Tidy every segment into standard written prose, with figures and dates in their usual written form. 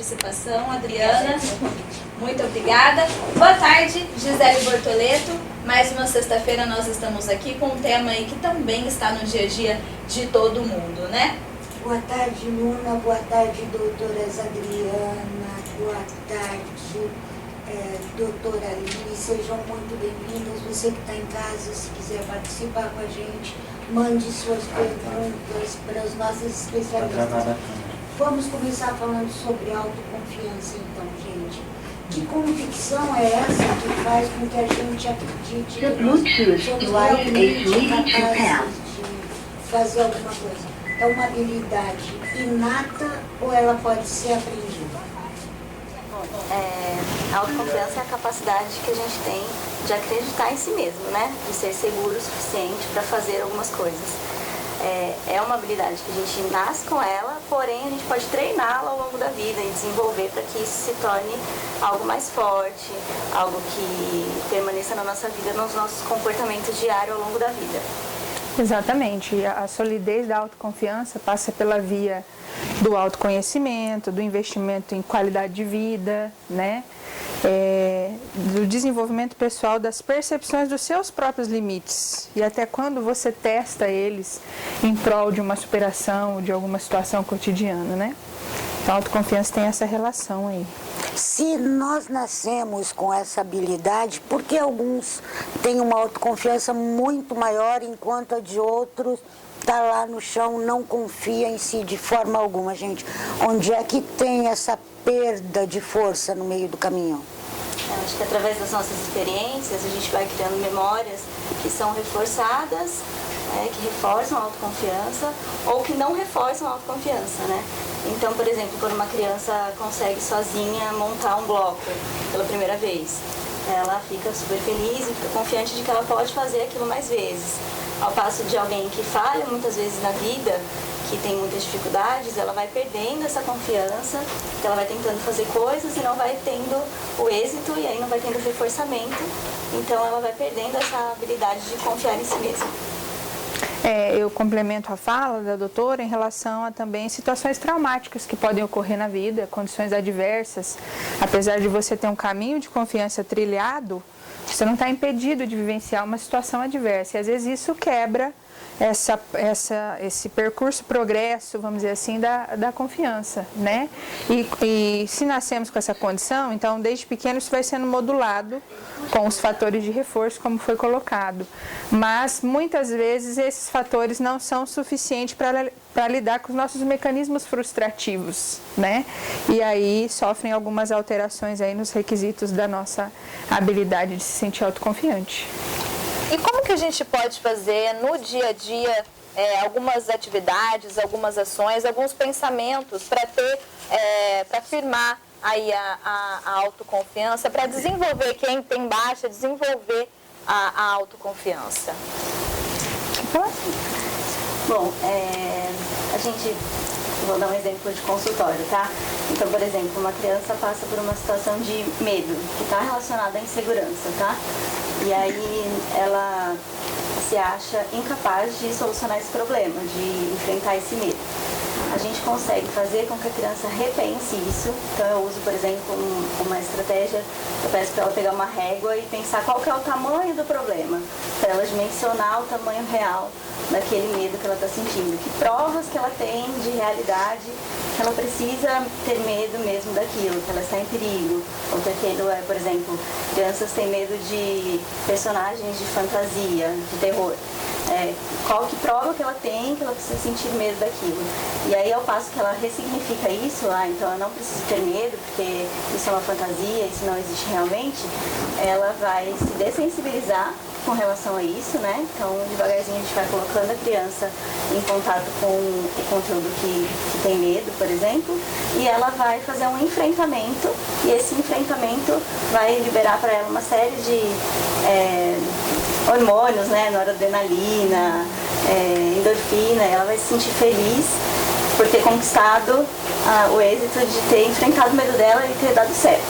participação, Adriana. Muito obrigada. Boa tarde, Gisele Bortoleto. Mais uma sexta-feira nós estamos aqui com um tema aí que também está no dia a dia de todo mundo, né? Boa tarde, Luna. Boa tarde, doutoras Adriana. Boa tarde, doutora Aline. Sejam muito bem-vindas. Você que está em casa, se quiser participar com a gente, mande suas perguntas para os nossos especialistas. Vamos começar falando sobre autoconfiança, então, gente. Que convicção é essa que faz com que a gente acredite que somos realmente capazes de fazer alguma coisa? É uma habilidade inata ou ela pode ser aprendida? A autoconfiança é a capacidade que a gente tem de acreditar em si mesmo, né? De ser seguro o suficiente para fazer algumas coisas. É uma habilidade que a gente nasce com ela, porém a gente pode treiná-la ao longo da vida e desenvolver para que isso se torne algo mais forte, algo que permaneça na nossa vida, nos nossos comportamentos diários ao longo da vida. Exatamente. A solidez da autoconfiança passa pela via do autoconhecimento, do investimento em qualidade de vida, né? Do desenvolvimento pessoal, das percepções dos seus próprios limites e até quando você testa eles em prol de uma superação, de alguma situação cotidiana, né? Então, a autoconfiança tem essa relação aí. Se nós nascemos com essa habilidade, por que alguns têm uma autoconfiança muito maior, enquanto a de outros está lá no chão, não confia em si de forma alguma, gente? Onde é que tem essa perda de força no meio do caminho? Eu acho que através das nossas experiências a gente vai criando memórias que são reforçadas, que reforçam a autoconfiança ou que não reforçam a autoconfiança, né? Então, por exemplo, quando uma criança consegue sozinha montar um bloco pela primeira vez, ela fica super feliz e fica confiante de que ela pode fazer aquilo mais vezes. Ao passo de alguém que falha muitas vezes na vida, que tem muitas dificuldades, ela vai perdendo essa confiança, ela vai tentando fazer coisas e não vai tendo o êxito e aí não vai tendo reforçamento. Então ela vai perdendo essa habilidade de confiar em si mesma. Eu complemento a fala da doutora em relação a também situações traumáticas que podem ocorrer na vida, condições adversas. Apesar de você ter um caminho de confiança trilhado, você não está impedido de vivenciar uma situação adversa. E às vezes isso quebra esse percurso, progresso, vamos dizer assim, da confiança, né? E se nascemos com essa condição, então desde pequeno isso vai sendo modulado com os fatores de reforço, como foi colocado. Mas muitas vezes esses fatores não são suficientes para lidar com os nossos mecanismos frustrativos, né? E aí sofrem algumas alterações aí nos requisitos da nossa habilidade de se sentir autoconfiante. E como que a gente pode fazer no dia a dia algumas atividades, algumas ações, alguns pensamentos para ter, para firmar aí a autoconfiança, para desenvolver quem tem baixa, desenvolver a autoconfiança? Bom, vou dar um exemplo de consultório, tá? Então, por exemplo, uma criança passa por uma situação de medo, que está relacionada à insegurança, tá? E aí ela se acha incapaz de solucionar esse problema, de enfrentar esse medo. A gente consegue fazer com que a criança repense isso. Então eu uso, por exemplo, uma estratégia, eu peço para ela pegar uma régua e pensar qual que é o tamanho do problema, para ela dimensionar o tamanho real daquele medo que ela está sentindo. Que provas que ela tem de realidade, que ela precisa ter medo mesmo daquilo, que ela está em perigo. Ou que aquilo por exemplo, crianças têm medo de personagens de fantasia, de terror. Qual que prova que ela tem, que ela precisa sentir medo daquilo. E aí, ao passo que ela ressignifica isso, então eu não preciso ter medo, porque isso é uma fantasia, isso não existe realmente, ela vai se dessensibilizar com relação a isso, né? Então, devagarzinho a gente vai colocando a criança em contato com o conteúdo que tem medo, por exemplo, e ela vai fazer um enfrentamento, e esse enfrentamento vai liberar para ela uma série de hormônios, né? Noradrenalina, endorfina, ela vai se sentir feliz por ter conquistado o êxito de ter enfrentado o medo dela e ter dado certo.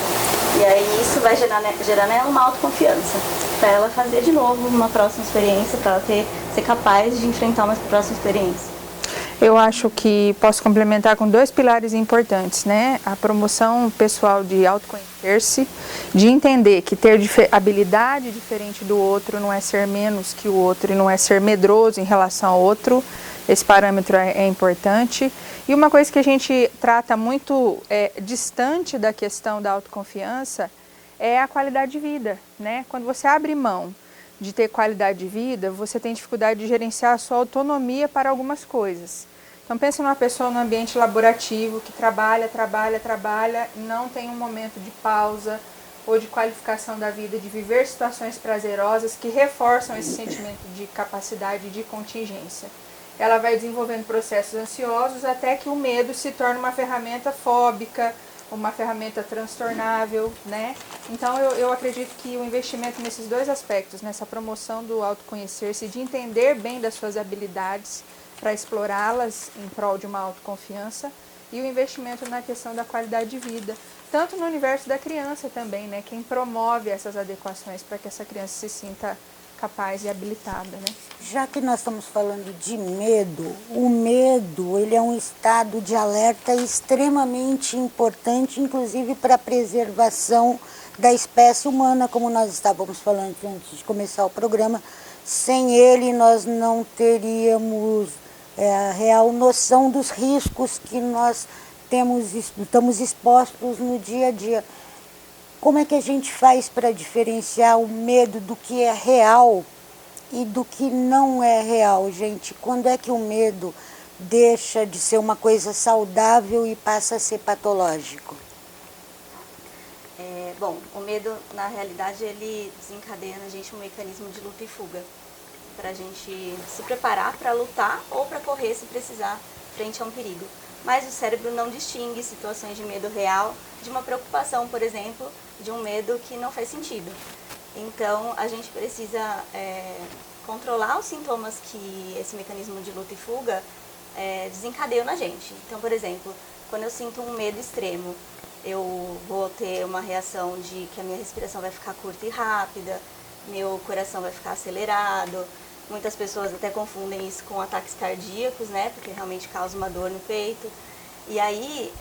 E aí isso vai gerar nela uma autoconfiança, para ela fazer de novo uma próxima experiência, para ela ser capaz de enfrentar uma próxima experiência. Eu acho que posso complementar com 2 pilares importantes, né? A promoção pessoal de autoconhecer-se, de entender que ter habilidade diferente do outro não é ser menos que o outro e não é ser medroso em relação ao outro. Esse parâmetro é importante. E uma coisa que a gente trata muito distante da questão da autoconfiança é a qualidade de vida, né? Quando você abre mão de ter qualidade de vida, você tem dificuldade de gerenciar a sua autonomia para algumas coisas. Então pense numa pessoa no ambiente laborativo que trabalha, não tem um momento de pausa ou de qualificação da vida, de viver situações prazerosas que reforçam esse sentimento de capacidade e de contingência. Ela vai desenvolvendo processos ansiosos até que o medo se torne uma ferramenta fóbica, uma ferramenta transtornável, né? Então eu acredito que o investimento nesses 2 aspectos, nessa promoção do autoconhecer-se, de entender bem das suas habilidades para explorá-las em prol de uma autoconfiança, e o investimento na questão da qualidade de vida, tanto no universo da criança também, né? Quem promove essas adequações para que essa criança se sinta capaz e habilitada, né? Já que nós estamos falando de medo, o medo ele é um estado de alerta extremamente importante, inclusive para a preservação da espécie humana, como nós estávamos falando antes de começar o programa. Sem ele, nós não teríamos a real noção dos riscos que nós estamos expostos no dia a dia. Como é que a gente faz para diferenciar o medo do que é real e do que não é real, gente? Quando é que o medo deixa de ser uma coisa saudável e passa a ser patológico? Bom, o medo, na realidade, ele desencadeia na gente um mecanismo de luta e fuga, para a gente se preparar para lutar ou para correr se precisar frente a um perigo. Mas o cérebro não distingue situações de medo real de uma preocupação, por exemplo, de um medo que não faz sentido. Então, a gente precisa controlar os sintomas que esse mecanismo de luta e fuga desencadeia na gente. Então, por exemplo, quando eu sinto um medo extremo, eu vou ter uma reação de que a minha respiração vai ficar curta e rápida, meu coração vai ficar acelerado. Muitas pessoas até confundem isso com ataques cardíacos, né? Porque realmente causa uma dor no peito. E aí,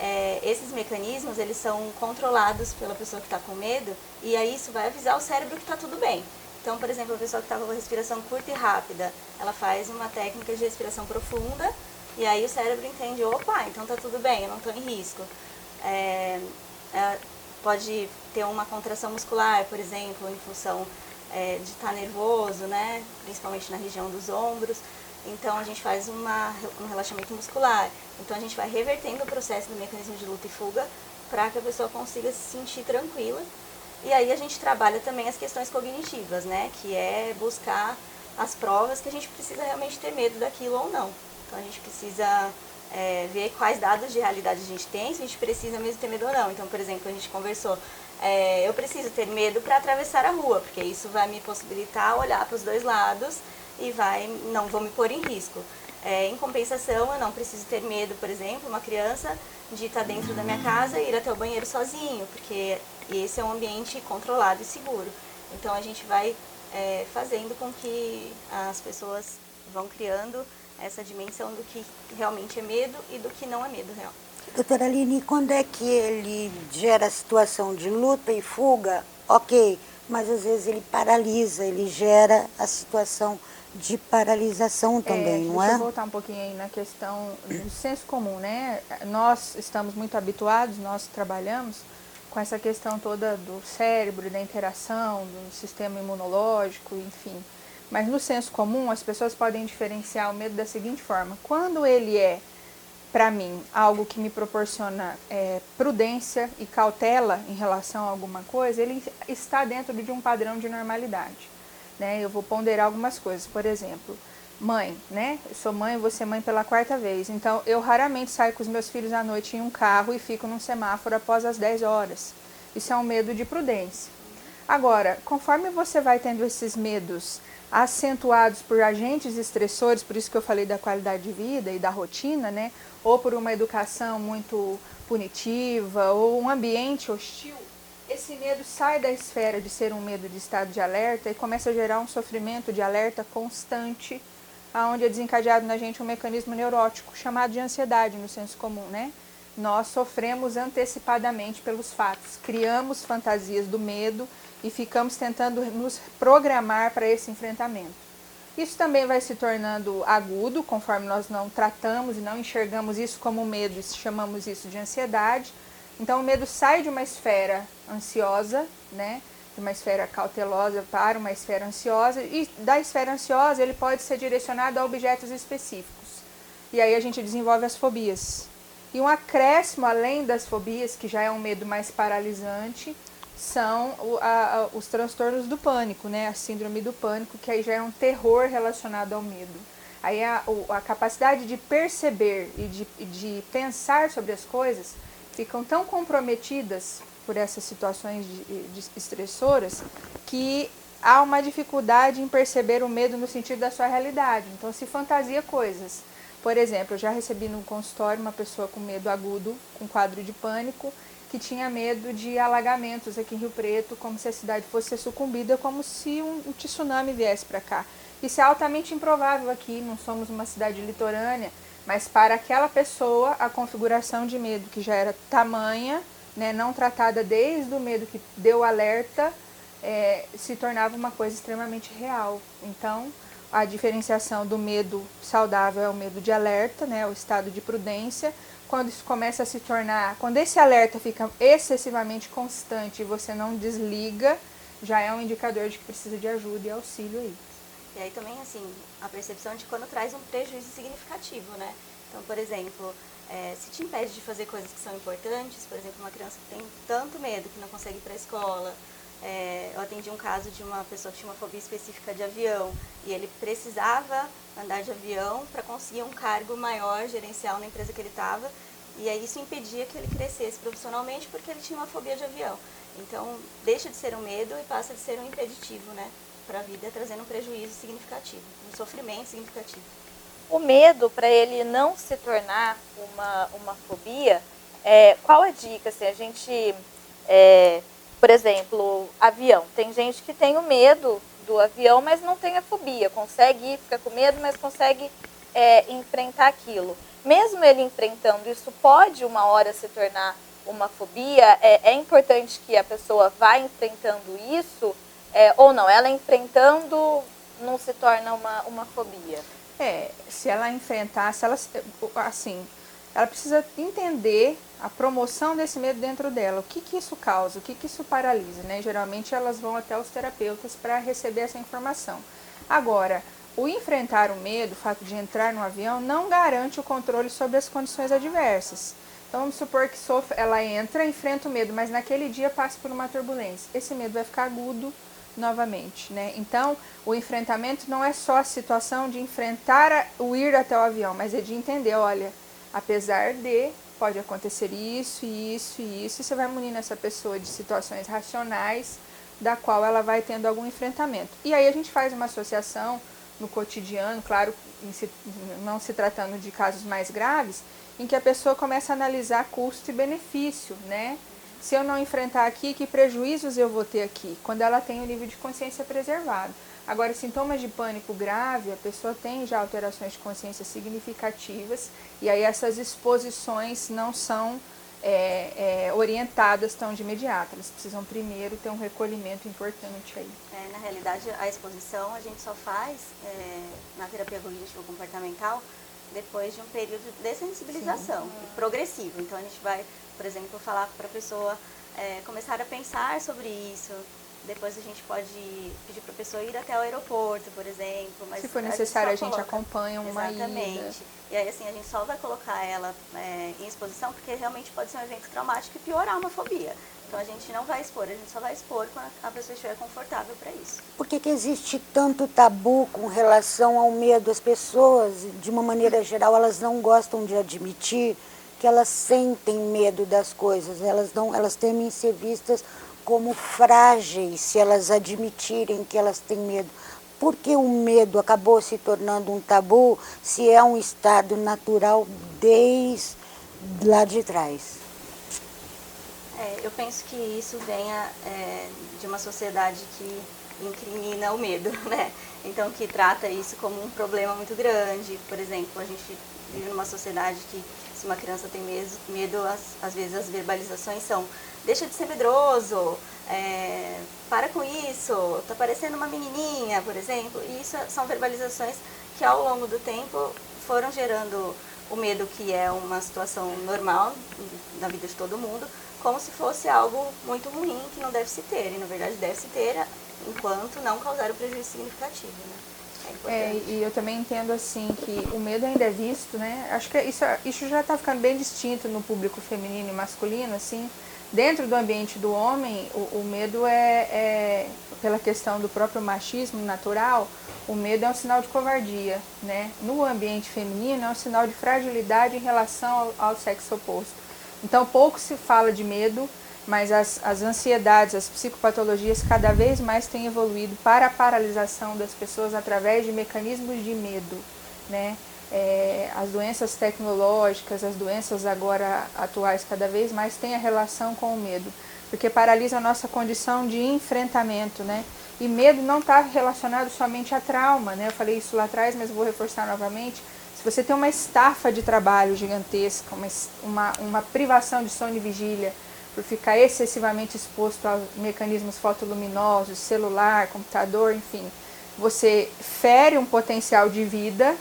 esses mecanismos, eles são controlados pela pessoa que está com medo, e aí isso vai avisar o cérebro que está tudo bem. Então, por exemplo, a pessoa que está com a respiração curta e rápida, ela faz uma técnica de respiração profunda, e aí o cérebro entende, opa, então está tudo bem, eu não estou em risco. Pode ter uma contração muscular, por exemplo, em função de estar nervoso, né? Principalmente na região dos ombros. Então, a gente faz um relaxamento muscular. Então, a gente vai revertendo o processo do mecanismo de luta e fuga para que a pessoa consiga se sentir tranquila. E aí, a gente trabalha também as questões cognitivas, né? Que é buscar as provas que a gente precisa realmente ter medo daquilo ou não. Então, a gente precisa ver quais dados de realidade a gente tem, se a gente precisa mesmo ter medo ou não. Então, por exemplo, a gente conversou, eu preciso ter medo para atravessar a rua, porque isso vai me possibilitar olhar para os dois lados e não vou me pôr em risco. Em compensação, eu não preciso ter medo, por exemplo, uma criança de estar dentro da minha casa e ir até o banheiro sozinho, porque esse é um ambiente controlado e seguro. Então, a gente vai fazendo com que as pessoas vão criando essa dimensão do que realmente é medo e do que não é medo real. Doutora Aline, quando é que ele gera a situação de luta e fuga? Ok, mas às vezes ele paralisa, ele gera a situação de paralisação também, não é? Deixa eu voltar um pouquinho aí na questão do senso comum, né? Nós estamos muito habituados, nós trabalhamos com essa questão toda do cérebro, da interação, do sistema imunológico, enfim. Mas no senso comum, as pessoas podem diferenciar o medo da seguinte forma. Quando ele é, para mim, algo que me proporciona prudência e cautela em relação a alguma coisa, ele está dentro de um padrão de normalidade, né? Eu vou ponderar algumas coisas. Por exemplo, mãe, né? Eu sou mãe, vou ser mãe pela 4ª vez. Então, eu raramente saio com os meus filhos à noite em um carro e fico num semáforo após as 10 horas. Isso é um medo de prudência. Agora, conforme você vai tendo esses medos acentuados por agentes estressores, por isso que eu falei da qualidade de vida e da rotina, né? Ou por uma educação muito punitiva, ou um ambiente hostil, esse medo sai da esfera de ser um medo de estado de alerta e começa a gerar um sofrimento de alerta constante onde é desencadeado na gente um mecanismo neurótico chamado de ansiedade no senso comum, né? Nós sofremos antecipadamente pelos fatos, criamos fantasias do medo e ficamos tentando nos programar para esse enfrentamento. Isso também vai se tornando agudo, conforme nós não tratamos e não enxergamos isso como medo e chamamos isso de ansiedade. Então o medo sai de uma esfera ansiosa, né, de uma esfera cautelosa para uma esfera ansiosa, e da esfera ansiosa ele pode ser direcionado a objetos específicos. E aí a gente desenvolve as fobias. E um acréscimo além das fobias, que já é um medo mais paralisante, são os transtornos do pânico, né? A síndrome do pânico, que aí já é um terror relacionado ao medo. Aí a capacidade de perceber e de pensar sobre as coisas ficam tão comprometidas por essas situações de estressoras que há uma dificuldade em perceber o medo no sentido da sua realidade. Então se fantasia coisas. Por exemplo, eu já recebi no consultório uma pessoa com medo agudo, com quadro de pânico, que tinha medo de alagamentos aqui em Rio Preto, como se a cidade fosse ser sucumbida, como se um tsunami viesse para cá. Isso é altamente improvável aqui, não somos uma cidade litorânea, mas para aquela pessoa a configuração de medo que já era tamanha, né, não tratada desde o medo que deu alerta, se tornava uma coisa extremamente real. Então, a diferenciação do medo saudável é o medo de alerta, né, o estado de prudência. Quando isso começa a se tornar, quando esse alerta fica excessivamente constante e você não desliga, já é um indicador de que precisa de ajuda e auxílio aí. E aí também, assim, a percepção de quando traz um prejuízo significativo, né? Então, por exemplo, se te impede de fazer coisas que são importantes, por exemplo, uma criança que tem tanto medo que não consegue ir para a escola. Eu atendi um caso de uma pessoa que tinha uma fobia específica de avião e ele precisava andar de avião para conseguir um cargo maior, gerencial, na empresa que ele estava, e aí isso impedia que ele crescesse profissionalmente porque ele tinha uma fobia de avião. Então, deixa de ser um medo e passa de ser um impeditivo, né, para a vida, trazendo um prejuízo significativo, um sofrimento significativo. O medo, para ele não se tornar uma fobia, qual a dica? Se a gente, por exemplo, avião. Tem gente que tem o medo do avião, mas não tem a fobia. Consegue ir, fica com medo, mas consegue enfrentar aquilo. Mesmo ele enfrentando, isso pode uma hora se tornar uma fobia? É importante que a pessoa vá enfrentando isso, ou não? Ela enfrentando não se torna uma fobia? Se ela enfrentar, ela precisa entender a promoção desse medo dentro dela. O que isso causa? O que isso paralisa? Né? Geralmente elas vão até os terapeutas para receber essa informação. Agora, o enfrentar o medo, o fato de entrar no avião, não garante o controle sobre as condições adversas. Então vamos supor que ela entra, enfrenta o medo, mas naquele dia passa por uma turbulência. Esse medo vai ficar agudo novamente, né? Então, o enfrentamento não é só a situação de enfrentar o ir até o avião, mas é de entender, olha, apesar de, pode acontecer isso, isso e isso, e você vai munindo essa pessoa de situações racionais da qual ela vai tendo algum enfrentamento. E aí a gente faz uma associação no cotidiano, claro, não se tratando de casos mais graves, em que a pessoa começa a analisar custo e benefício, né? Se eu não enfrentar aqui, que prejuízos eu vou ter aqui? Quando ela tem o nível de consciência preservado. Agora, sintomas de pânico grave, a pessoa tem já alterações de consciência significativas e aí essas exposições não são orientadas tão de imediato. Elas precisam primeiro ter um recolhimento importante aí. Na realidade, a exposição a gente só faz na terapia cognitivo-comportamental depois de um período de sensibilização progressivo. Então, a gente vai, por exemplo, falar para a pessoa começar a pensar sobre isso. Depois a gente pode pedir para a pessoa ir até o aeroporto, por exemplo. Mas se for necessário, a gente coloca, acompanha uma exatamente. ida. E aí, assim, a gente só vai colocar ela em exposição porque realmente pode ser um evento traumático e piorar uma fobia. Então, a gente não vai expor, a gente só vai expor quando a pessoa estiver confortável para isso. Por que existe tanto tabu com relação ao medo? As pessoas, de uma maneira geral, elas não gostam de admitir que elas sentem medo das coisas. Elas temem ser vistas como frágeis se elas admitirem que elas têm medo. Por que o medo acabou se tornando um tabu se é um estado natural desde lá de trás? Eu penso que isso venha de uma sociedade que incrimina o medo, né? então que trata isso como um problema muito grande. Por exemplo, a gente vive numa sociedade que se uma criança tem medo, às vezes as verbalizações são: deixa de ser medroso, para com isso, tá parecendo uma menininha, por exemplo. E isso são verbalizações que ao longo do tempo foram gerando o medo, que é uma situação normal na vida de todo mundo, como se fosse algo muito ruim que não deve se ter. E na verdade deve se ter enquanto não causar um prejuízo significativo, né? E eu também entendo assim que o medo ainda é visto, né? Acho que isso já está ficando bem distinto no público feminino e masculino, assim. Dentro do ambiente do homem, o medo pela questão do próprio machismo natural, o medo é um sinal de covardia, né? No ambiente feminino é um sinal de fragilidade em relação ao sexo oposto. Então pouco se fala de medo, mas as ansiedades, as psicopatologias cada vez mais têm evoluído para a paralisação das pessoas através de mecanismos de medo, né? As doenças tecnológicas, as doenças agora atuais cada vez mais têm a relação com o medo, porque paralisa a nossa condição de enfrentamento, né? E medo não está relacionado somente a trauma, né? Eu falei isso lá atrás, mas vou reforçar novamente. Se você tem uma estafa de trabalho gigantesca, uma privação de sono e vigília, por ficar excessivamente exposto a mecanismos fotoluminosos, celular, computador, enfim, você fere um potencial de vida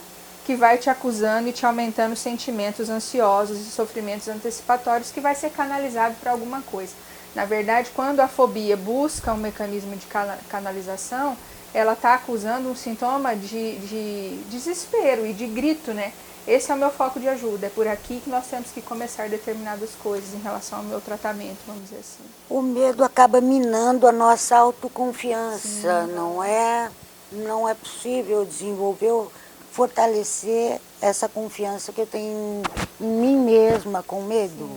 que vai te acusando e te aumentando sentimentos ansiosos e sofrimentos antecipatórios, que vai ser canalizado para alguma coisa. Na verdade, quando a fobia busca um mecanismo de canalização, ela está acusando um sintoma de desespero e de grito, né? Esse é o meu foco de ajuda, é por aqui que nós temos que começar determinadas coisas em relação ao meu tratamento, vamos dizer assim. O medo acaba minando a nossa autoconfiança, não é possível desenvolver, fortalecer essa confiança que eu tenho em mim mesma com medo.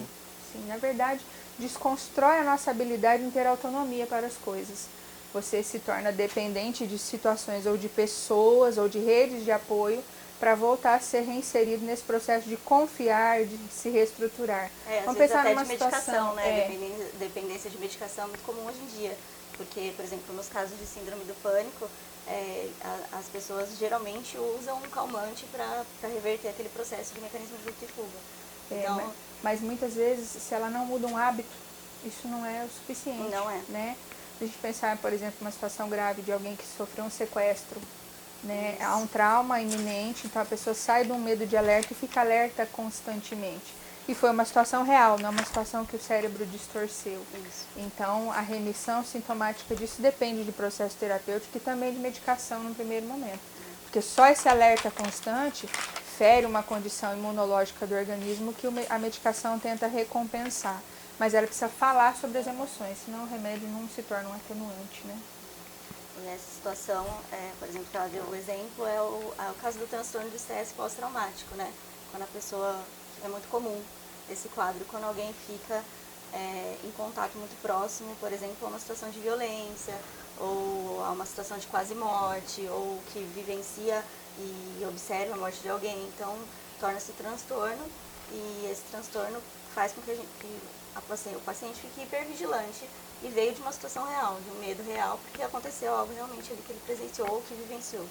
Sim, na verdade, desconstrói a nossa habilidade em ter autonomia para as coisas. Você se torna dependente de situações ou de pessoas ou de redes de apoio para voltar a ser reinserido nesse processo de confiar, de se reestruturar. Vamos pensar até numa de medicação, né? Dependência de medicação é muito comum hoje em dia, porque, por exemplo, nos casos de síndrome do pânico, as pessoas geralmente usam um calmante para reverter aquele processo de mecanismo de luta e fuga. Então, mas muitas vezes, se ela não muda um hábito, isso não é o suficiente. Não é. Né? A gente pensar, por exemplo, uma situação grave de alguém que sofreu um sequestro, né? Há um trauma iminente, então a pessoa sai de um medo de alerta e fica alerta constantemente. E foi uma situação real, não uma situação que o cérebro distorceu. Isso. Então, a remissão sintomática disso depende de processo terapêutico e também de medicação no primeiro momento. Porque só esse alerta constante fere uma condição imunológica do organismo que a medicação tenta recompensar. Mas ela precisa falar sobre as emoções, senão o remédio não se torna um atenuante, né? Nessa situação, por exemplo, que ela deu o exemplo, é o caso do transtorno de estresse pós-traumático, né? Quando a pessoa, é muito comum esse quadro, quando alguém fica em contato muito próximo, por exemplo, a uma situação de violência, ou a uma situação de quase morte, ou que vivencia e observa a morte de alguém. Então, torna-se transtorno, e esse transtorno faz com que o paciente fique hipervigilante e veio de uma situação real, de um medo real, porque aconteceu algo realmente ali que ele presenciou ou que vivenciou.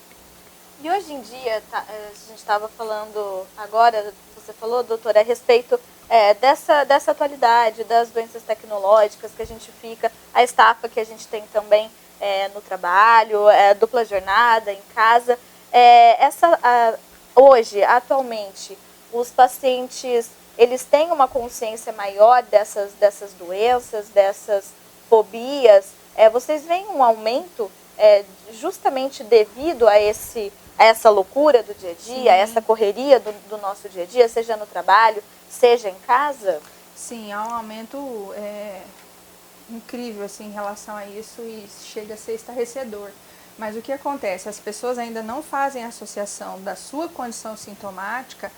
E hoje em dia, a gente estava falando agora, você falou, doutora, a respeito dessa atualidade, das doenças tecnológicas que a gente fica, a estafa que a gente tem também no trabalho, dupla jornada, em casa. Hoje, atualmente, os pacientes, eles têm uma consciência maior dessas doenças, dessas fobias. Vocês veem um aumento justamente devido a essa loucura do dia a dia, a essa correria do nosso dia a dia, seja no trabalho, seja em casa? Sim, há um aumento incrível assim, em relação a isso e chega a ser estarrecedor. Mas o que acontece? As pessoas ainda não fazem a associação da sua condição sintomática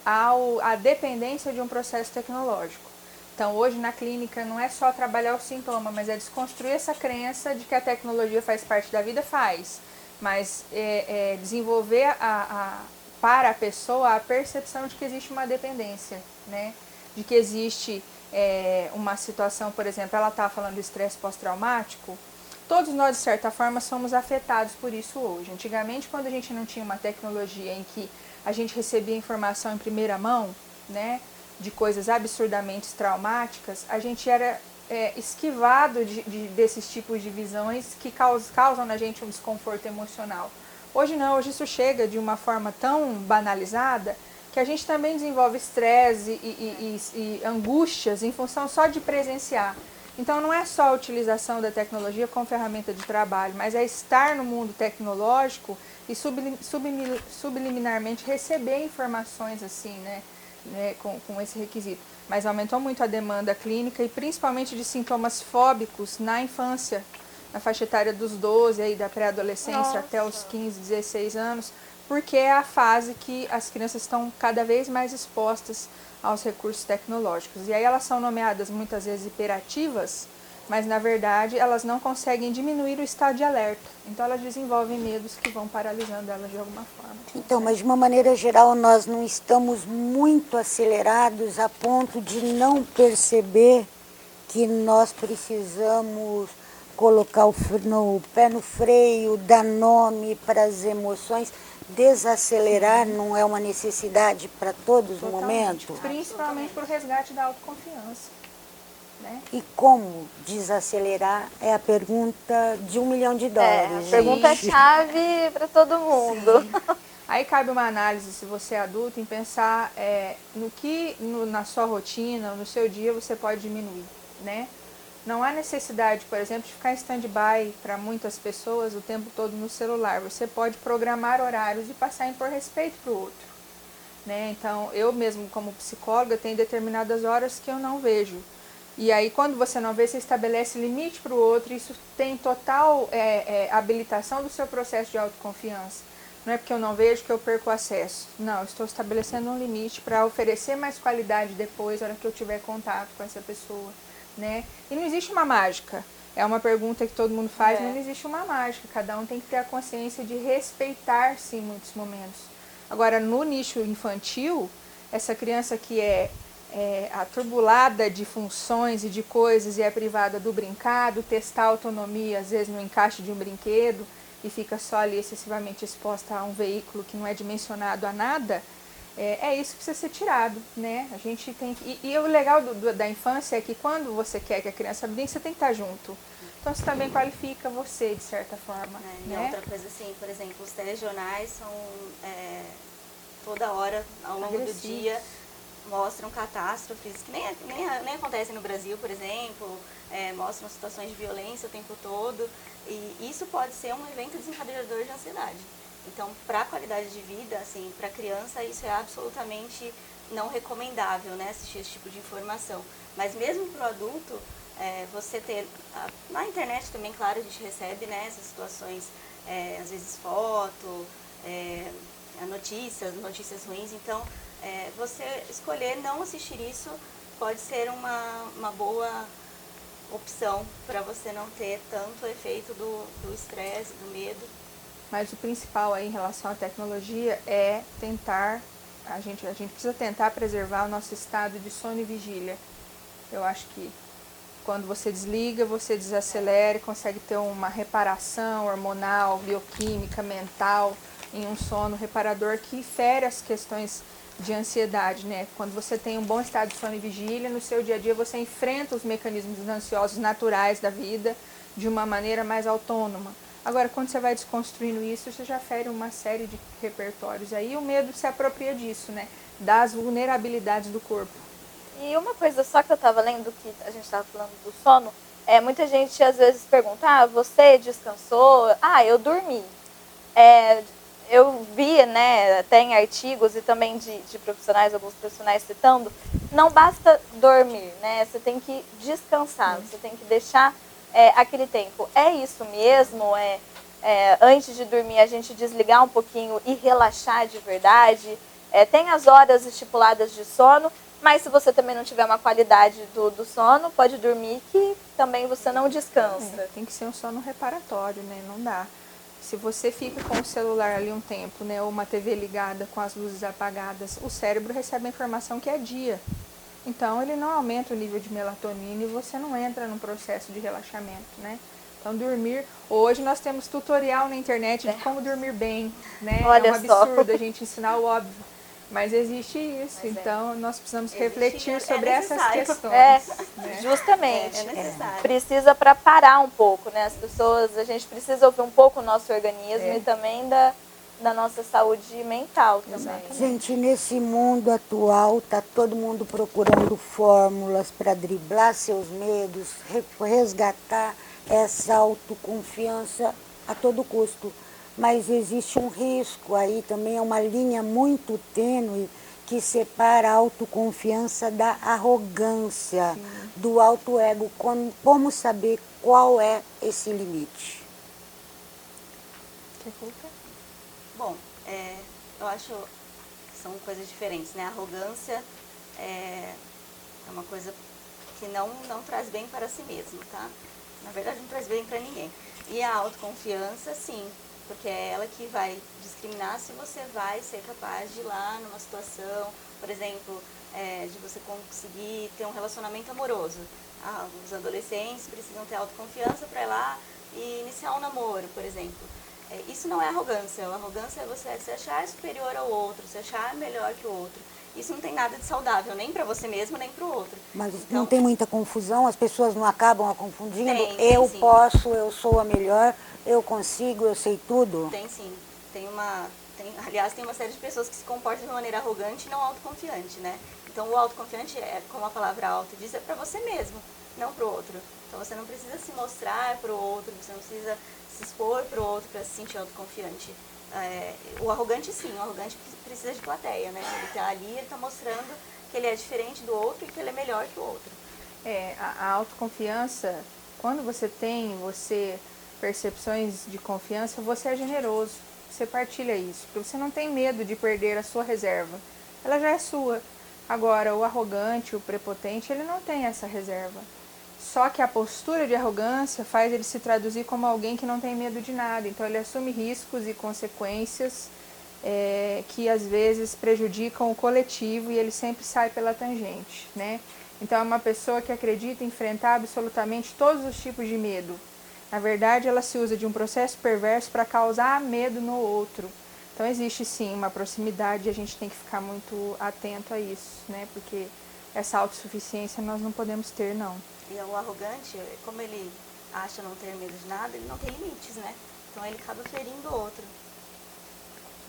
à dependência de um processo tecnológico. Então, hoje na clínica não é só trabalhar o sintoma, mas é desconstruir essa crença de que a tecnologia faz parte da vida, mas desenvolver para a pessoa a percepção de que existe uma dependência, né? De que existe uma situação, por exemplo, ela está falando do estresse pós-traumático, Todos nós, de certa forma, somos afetados por isso hoje. Antigamente, quando a gente não tinha uma tecnologia em que a gente recebia informação em primeira mão, né, de coisas absurdamente traumáticas, a gente era esquivado desses tipos de visões que causam na gente um desconforto emocional. Hoje não, hoje isso chega de uma forma tão banalizada que a gente também desenvolve estresse e angústias em função só de presenciar. Então não é só a utilização da tecnologia como ferramenta de trabalho, mas é estar no mundo tecnológico e subliminarmente receber informações assim, né, com esse requisito. Mas aumentou muito a demanda clínica e principalmente de sintomas fóbicos na infância, na faixa etária dos 12, aí, da pré-adolescência até os 15, 16 anos, porque é a fase que as crianças estão cada vez mais expostas aos recursos tecnológicos. E aí elas são nomeadas muitas vezes hiperativas, mas na verdade elas não conseguem diminuir o estado de alerta. Então elas desenvolvem medos que vão paralisando elas de alguma forma. Então, mas de uma maneira geral, nós não estamos muito acelerados a ponto de não perceber que nós precisamos colocar o pé no freio, dar nome para as emoções. Desacelerar não é uma necessidade para todos no momento? Principalmente para o resgate da autoconfiança. Né? E como desacelerar é a pergunta de $1 milhão. Pergunta-chave para todo mundo. Sim. Aí cabe uma análise, se você é adulto, em pensar no que na sua rotina, no seu dia, você pode diminuir, né? Não há necessidade, por exemplo, de ficar em stand-by para muitas pessoas o tempo todo no celular. Você pode programar horários e passar a impor respeito para o outro. Né? Então, eu mesmo como psicóloga tenho determinadas horas que eu não vejo. E aí, quando você não vê, você estabelece limite para o outro e isso tem total habilitação do seu processo de autoconfiança. Não é porque eu não vejo que eu perco o acesso. Não, eu estou estabelecendo um limite para oferecer mais qualidade depois, na hora que eu tiver contato com essa pessoa. Né? E não existe uma mágica. É uma pergunta que todo mundo faz, mas não existe uma mágica. Cada um tem que ter a consciência de respeitar-se em muitos momentos. Agora, no nicho infantil, essa criança que é aturbulada de funções e de coisas e é privada do brincar, do testar a autonomia, às vezes no encaixe de um brinquedo, e fica só ali excessivamente exposta a um veículo que não é dimensionado a nada, isso que precisa ser tirado, né? A gente tem que, e o legal da infância é que quando você quer que a criança brinque, você tem que estar junto. Então isso também qualifica você, de certa forma. E né? outra coisa assim, por exemplo, os telejornais são toda hora, ao longo do dia, mostram catástrofes que nem acontecem no Brasil, por exemplo, mostram situações de violência o tempo todo, e isso pode ser um evento desencadeador de ansiedade. Então, para a qualidade de vida, assim, para a criança, isso é absolutamente não recomendável, né, assistir esse tipo de informação. Mas mesmo para o adulto, você ter... Na internet também, claro, a gente recebe, né, essas situações, às vezes foto, notícias ruins. Então, você escolher não assistir isso pode ser uma boa opção para você não ter tanto efeito do estresse, do medo. Mas o principal aí em relação à tecnologia é tentar, a gente precisa tentar preservar o nosso estado de sono e vigília. Eu acho que quando você desliga, você desacelera e consegue ter uma reparação hormonal, bioquímica, mental, em um sono reparador que fere as questões de ansiedade, né? Quando você tem um bom estado de sono e vigília, no seu dia a dia você enfrenta os mecanismos ansiosos naturais da vida de uma maneira mais autônoma. Agora, quando você vai desconstruindo isso, você já fere uma série de repertórios. Aí o medo se apropria disso, né? Das vulnerabilidades do corpo. E uma coisa só que eu estava lendo, que a gente estava falando do sono, muita gente às vezes pergunta, você descansou? Eu dormi. Eu vi, né, até em artigos e também de profissionais, alguns profissionais citando, não basta dormir, né? Você tem que descansar, você tem que deixar aquele tempo. É isso mesmo? Antes de dormir a gente desligar um pouquinho e relaxar de verdade? Tem as horas estipuladas de sono, mas se você também não tiver uma qualidade do sono, pode dormir que também você não descansa. Tem que ser um sono reparatório, né? Não dá. Se você fica com o celular ali um tempo, né, ou uma TV ligada com as luzes apagadas, o cérebro recebe a informação que é dia. Então, ele não aumenta o nível de melatonina e você não entra num processo de relaxamento, né? Então, dormir... Hoje nós temos tutorial na internet de como dormir bem, né? Olha é um absurdo só. a gente ensinar o óbvio. Mas existe isso, Mas então nós precisamos Existe, refletir é sobre essas necessário. questões. né? Justamente. É necessário. Precisa para parar um pouco, né? As pessoas, a gente precisa ouvir um pouco o nosso organismo É. e também da nossa saúde mental também. Gente, nesse mundo atual, tá todo mundo procurando fórmulas para driblar seus medos, resgatar essa autoconfiança a todo custo. Mas existe um risco aí também, é uma linha muito tênue que separa a autoconfiança da arrogância, do auto-ego. Como saber qual é esse limite? Quer colocar? Bom, eu acho que são coisas diferentes, né? A arrogância é uma coisa que não traz bem para si mesmo, tá? Na verdade, não traz bem para ninguém. E a autoconfiança, sim, porque é ela que vai discriminar se você vai ser capaz de ir lá numa situação, por exemplo, de você conseguir ter um relacionamento amoroso. Os adolescentes precisam ter autoconfiança para ir lá e iniciar um namoro, por exemplo. Isso não é arrogância. A arrogância é você se achar superior ao outro, se achar melhor que o outro. Isso não tem nada de saudável, nem para você mesmo, nem para o outro. Mas Então, não tem muita confusão? As pessoas não acabam a confundindo? Tem Eu sim. posso, eu sou a melhor, eu consigo, eu sei tudo? Tem sim. Aliás, tem uma série de pessoas que se comportam de maneira arrogante e não autoconfiante, né? Então, o autoconfiante, como a palavra auto diz, é para você mesmo, não para o outro. Então, você não precisa se mostrar para o outro, você não precisa se expor para o outro para se sentir autoconfiante. O arrogante, sim, o arrogante precisa de plateia, né? Ele está ali, ele está mostrando que ele é diferente do outro e que ele é melhor que o outro. A autoconfiança, quando você tem percepções de confiança, você é generoso, você partilha isso, porque você não tem medo de perder a sua reserva, ela já é sua. Agora, o arrogante, o prepotente, ele não tem essa reserva. Só que a postura de arrogância faz ele se traduzir como alguém que não tem medo de nada, então ele assume riscos e consequências que às vezes prejudicam o coletivo e ele sempre sai pela tangente, né? Então é uma pessoa que acredita em enfrentar absolutamente todos os tipos de medo. Na verdade, ela se usa de um processo perverso para causar medo no outro. Então existe sim uma proximidade e a gente tem que ficar muito atento a isso, né? Porque essa autossuficiência nós não podemos ter, não. E o arrogante, como ele acha não ter medo de nada, ele não tem limites, né? Então ele acaba ferindo o outro.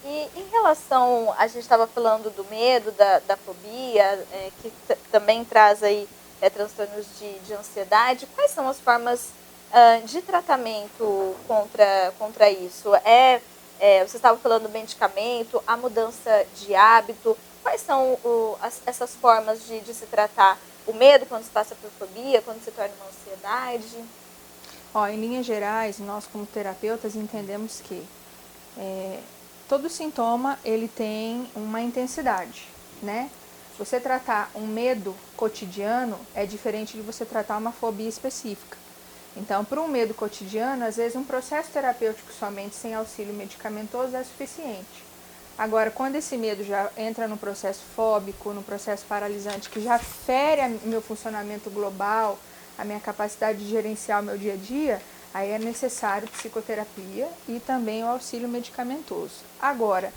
E em relação, a gente estava falando do medo, da fobia, que também traz aí transtornos de ansiedade, quais são as formas de tratamento contra isso? Você estava falando do medicamento, a mudança de hábito, quais são essas formas de se tratar? O medo quando se passa por fobia, quando se torna uma ansiedade? Em linhas gerais, nós como terapeutas entendemos que todo sintoma ele tem uma intensidade, né? Você tratar um medo cotidiano é diferente de você tratar uma fobia específica. Então, para um medo cotidiano, às vezes um processo terapêutico somente sem auxílio medicamentoso é suficiente. Agora, quando esse medo já entra no processo fóbico, no processo paralisante, que já fere o meu funcionamento global, a minha capacidade de gerenciar o meu dia a dia, aí é necessário psicoterapia e também o auxílio medicamentoso. Agora,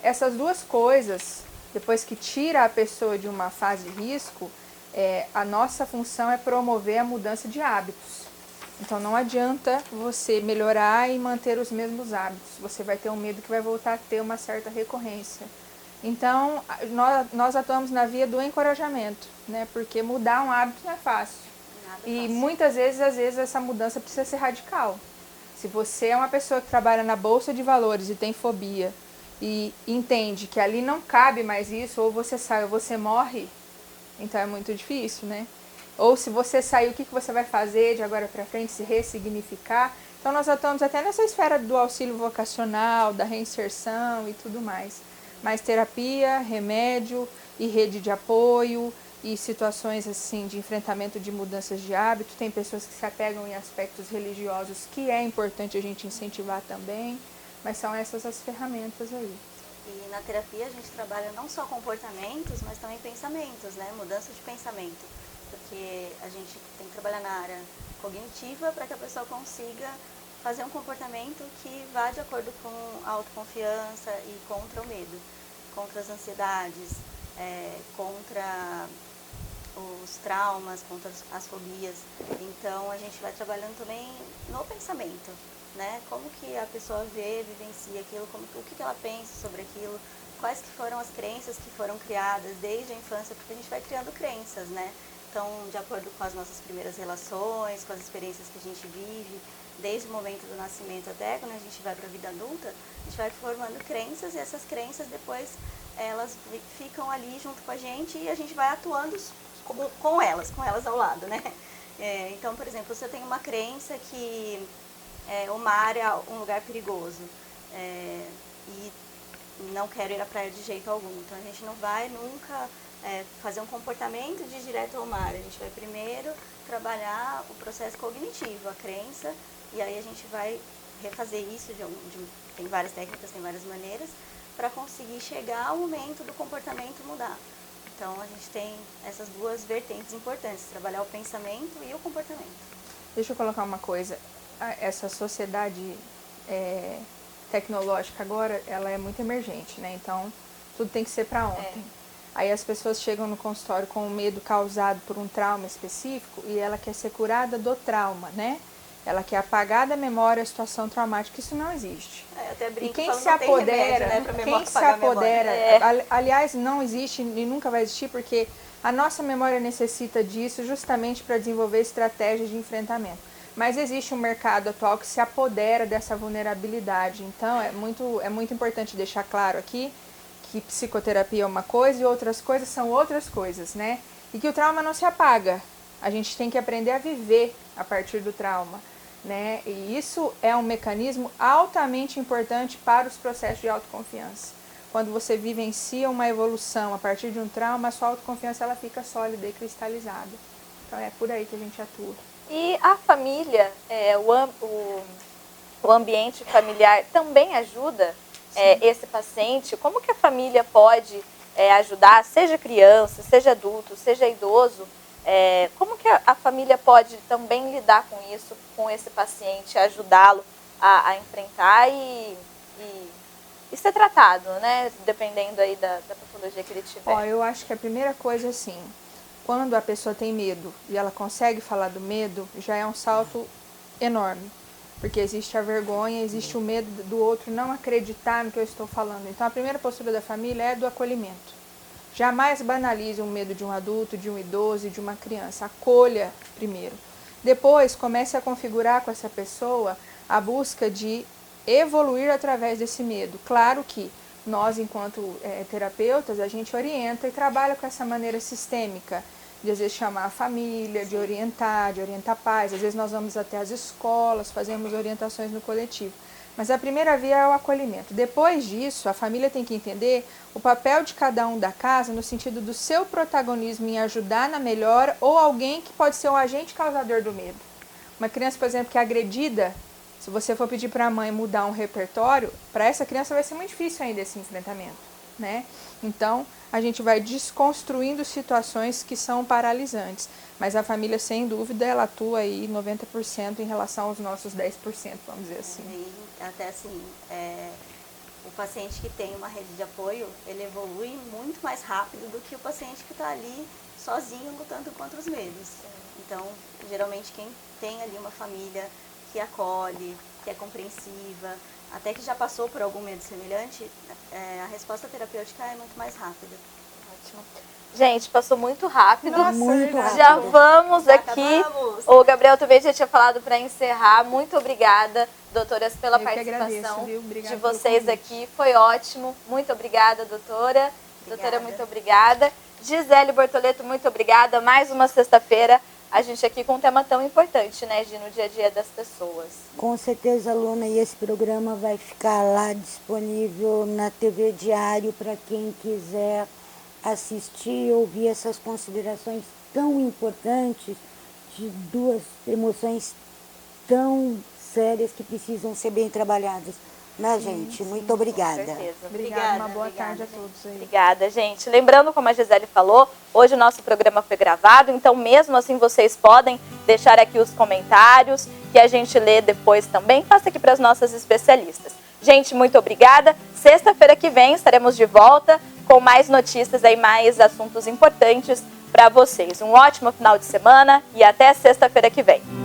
essas duas coisas, depois que tira a pessoa de uma fase de risco, a nossa função é promover a mudança de hábitos. Então não adianta você melhorar e manter os mesmos hábitos. Você vai ter um medo que vai voltar a ter uma certa recorrência. Então nós atuamos na via do encorajamento, né? Porque mudar um hábito não é fácil. E muitas vezes, essa mudança precisa ser radical. Se você é uma pessoa que trabalha na bolsa de valores e tem fobia e entende que ali não cabe mais isso, ou você sai ou você morre, então é muito difícil, né? Ou se você sair, o que você vai fazer de agora para frente, se ressignificar. Então nós atuamos até nessa esfera do auxílio vocacional, da reinserção e tudo mais. Mas terapia, remédio e rede de apoio e situações assim de enfrentamento de mudanças de hábito. Tem pessoas que se apegam em aspectos religiosos que é importante a gente incentivar também, mas são essas as ferramentas aí. E na terapia a gente trabalha não só comportamentos, mas também pensamentos, né? Mudança de pensamento. Porque a gente tem que trabalhar na área cognitiva para que a pessoa consiga fazer um comportamento que vá de acordo com a autoconfiança e contra o medo, contra as ansiedades, contra os traumas, contra as fobias. Então a gente vai trabalhando também no pensamento, né? Como que a pessoa vivencia aquilo, o que ela pensa sobre aquilo, quais que foram as crenças que foram criadas desde a infância, porque a gente vai criando crenças, né? Então, de acordo com as nossas primeiras relações, com as experiências que a gente vive, desde o momento do nascimento até quando a gente vai para a vida adulta, a gente vai formando crenças e essas crenças depois elas ficam ali junto com a gente e a gente vai atuando com elas ao lado, né? Então, por exemplo, se eu tenho uma crença que o mar é um lugar perigoso e não quero ir à praia de jeito algum, então a gente não vai nunca fazer um comportamento de ir direto ao mar. A gente vai primeiro trabalhar o processo cognitivo, a crença, e aí a gente vai refazer isso, tem várias técnicas, tem várias maneiras, para conseguir chegar ao momento do comportamento mudar. Então a gente tem essas duas vertentes importantes, trabalhar o pensamento e o comportamento. Deixa eu colocar uma coisa, essa sociedade tecnológica agora, ela é muito emergente, né? Então tudo tem que ser para ontem. Aí as pessoas chegam no consultório com o medo causado por um trauma específico e ela quer ser curada do trauma, né? Ela quer apagar da memória a situação traumática. Isso não existe. Eu até brinco, e quem falando, se não tem apodera, remédio, né, quem se apodera, aliás, não existe e nunca vai existir, porque a nossa memória necessita disso justamente para desenvolver estratégias de enfrentamento. Mas existe um mercado atual que se apodera dessa vulnerabilidade. Então é muito importante deixar claro aqui que psicoterapia é uma coisa e outras coisas são outras coisas, né? E que o trauma não se apaga. A gente tem que aprender a viver a partir do trauma, né? E isso é um mecanismo altamente importante para os processos de autoconfiança. Quando você vivencia uma evolução a partir de um trauma, a sua autoconfiança ela fica sólida e cristalizada. Então é por aí que a gente atua. E a família, o ambiente familiar também ajuda esse paciente? Como que a família pode ajudar, seja criança, seja adulto, seja idoso? Como que a família pode também lidar com isso, com esse paciente, ajudá-lo a enfrentar e ser tratado, né? Dependendo aí da patologia que ele tiver. Eu acho que a primeira coisa, assim, quando a pessoa tem medo e ela consegue falar do medo, já é um salto enorme. Porque existe a vergonha, existe o medo do outro não acreditar no que eu estou falando. Então, a primeira postura da família é do acolhimento. Jamais banalize o medo de um adulto, de um idoso e de uma criança. Acolha primeiro. Depois, comece a configurar com essa pessoa a busca de evoluir através desse medo. Claro que nós, enquanto terapeutas, a gente orienta e trabalha com essa maneira sistêmica, de às vezes chamar a família, de orientar pais. Às vezes nós vamos até as escolas, fazemos orientações no coletivo. Mas a primeira via é o acolhimento. Depois disso, a família tem que entender o papel de cada um da casa no sentido do seu protagonismo em ajudar na melhora ou alguém que pode ser um agente causador do medo. Uma criança, por exemplo, que é agredida, se você for pedir para a mãe mudar um repertório, para essa criança vai ser muito difícil ainda esse enfrentamento, né? Então, a gente vai desconstruindo situações que são paralisantes. Mas a família, sem dúvida, ela atua aí 90% em relação aos nossos 10%, vamos dizer assim. E até assim, o paciente que tem uma rede de apoio, ele evolui muito mais rápido do que o paciente que está ali sozinho lutando contra os medos. Então, geralmente, quem tem ali uma família que acolhe, que é compreensiva, até que já passou por algum medo semelhante, a resposta terapêutica é muito mais rápida. Ótimo. Gente, passou muito rápido. Nossa, muito rápido. Já vamos aqui. Acabamos. O Gabriel também já tinha falado para encerrar. Muito obrigada, doutoras, pela Eu que participação agradeço, viu? Obrigada de pelo vocês convite. aqui. Foi ótimo. Muito obrigada, doutora. Obrigada. Doutora, muito obrigada. Gisele Bortoleto, muito obrigada. Mais uma sexta-feira, a gente aqui com um tema tão importante, né, Gi, no dia a dia das pessoas. Com certeza, Luna, e esse programa vai ficar lá disponível na TV Diário para quem quiser assistir e ouvir essas considerações tão importantes de duas emoções tão sérias que precisam ser bem trabalhadas. né, gente? Muito obrigada. Com certeza. Obrigada, uma boa tarde a todos aí. Obrigada, gente. Lembrando, como a Gisele falou, hoje o nosso programa foi gravado, então mesmo assim vocês podem deixar aqui os comentários, que a gente lê depois também. Passa aqui para as nossas especialistas. Gente, muito obrigada. Sexta-feira que vem estaremos de volta com mais notícias e mais assuntos importantes para vocês. Um ótimo final de semana e até sexta-feira que vem.